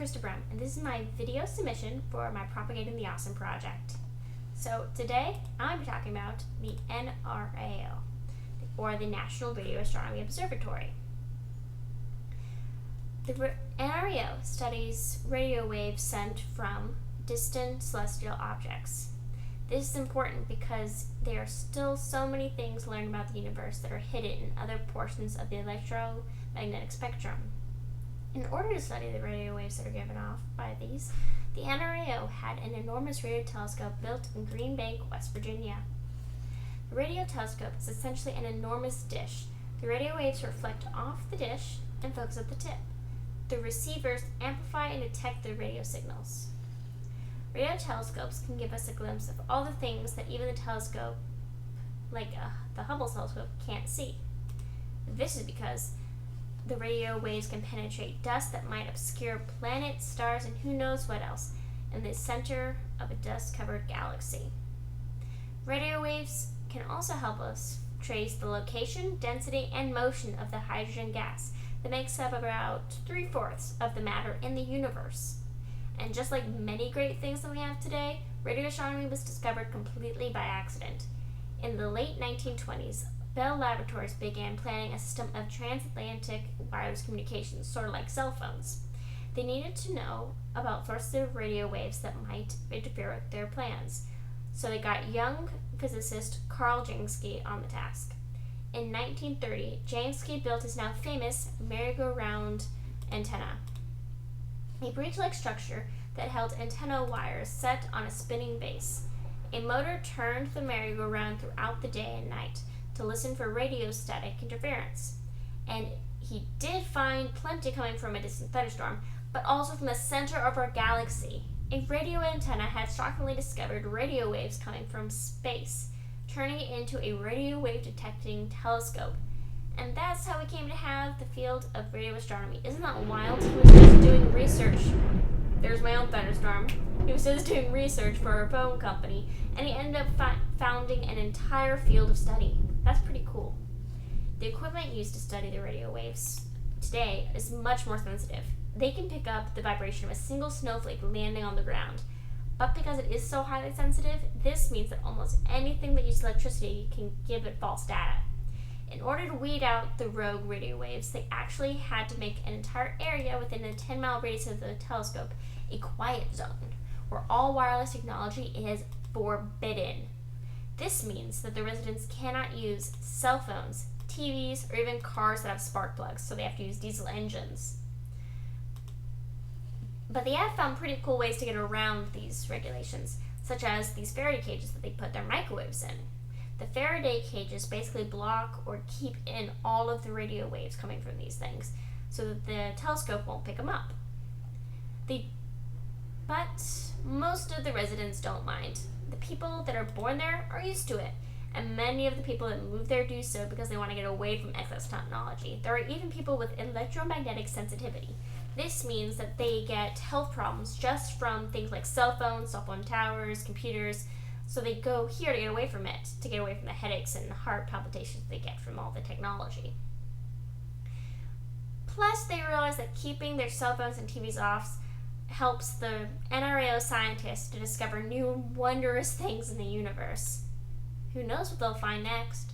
Christopher, and this is my video submission for my Propagating the Awesome Project. So today, I'm talking about the NRAO, or the National Radio Astronomy Observatory. The NRAO studies radio waves sent from distant celestial objects. This is important because there are still so many things learned about the universe that are hidden in other portions of the electromagnetic spectrum. In order to study the radio waves that are given off by these, the NRAO had an enormous radio telescope built in Green Bank, West Virginia. The radio telescope is essentially an enormous dish. The radio waves reflect off the dish and focus at the tip. The receivers amplify and detect the radio signals. Radio telescopes can give us a glimpse of all the things that even the telescope, like the Hubble telescope, can't see. This is because the radio waves can penetrate dust that might obscure planets, stars, and who knows what else in the center of a dust-covered galaxy. Radio waves can also help us trace the location, density, and motion of the hydrogen gas that makes up about 3/4 of the matter in the universe. And just like many great things that we have today, radio astronomy was discovered completely by accident. In the late 1920s, Bell Laboratories began planning a system of transatlantic wireless communications, sort of like cell phones. They needed to know about sources of radio waves that might interfere with their plans, so they got young physicist Carl Jansky on the task. In 1930, Jansky built his now famous merry-go-round antenna, a bridge-like structure that held antenna wires set on a spinning base. A motor turned the merry-go-round throughout the day and night to listen for radio static interference. And he did find plenty coming from a distant thunderstorm, but also from the center of our galaxy. A radio antenna had shockingly discovered radio waves coming from space, turning it into a radio wave detecting telescope. And that's how we came to have the field of radio astronomy. Isn't that wild? He was just doing research. There's my own thunderstorm. He was just doing research for a phone company, and he ended up founding an entire field of study. That's pretty cool. The equipment used to study the radio waves today is much more sensitive. They can pick up the vibration of a single snowflake landing on the ground. But because it is so highly sensitive, this means that almost anything that uses electricity can give it false data. In order to weed out the rogue radio waves, they actually had to make an entire area within a 10-mile radius of the telescope a quiet zone, where all wireless technology is forbidden. This means that the residents cannot use cell phones, TVs, or even cars that have spark plugs, so they have to use diesel engines. But they have found pretty cool ways to get around these regulations, such as these Faraday cages that they put their microwaves in. The Faraday cages basically block or keep in all of the radio waves coming from these things, so that the telescope won't pick them up. But most of the residents don't mind. The people that are born there are used to it, and many of the people that move there do so because they want to get away from excess technology. There are even people with electromagnetic sensitivity. This means that they get health problems just from things like cell phones, cell phone towers, computers, so they go here to get away from it, to get away from the headaches and heart palpitations they get from all the technology. Plus, they realize that keeping their cell phones and TVs off helps the NRAO scientists to discover new wondrous things in the universe. Who knows what they'll find next?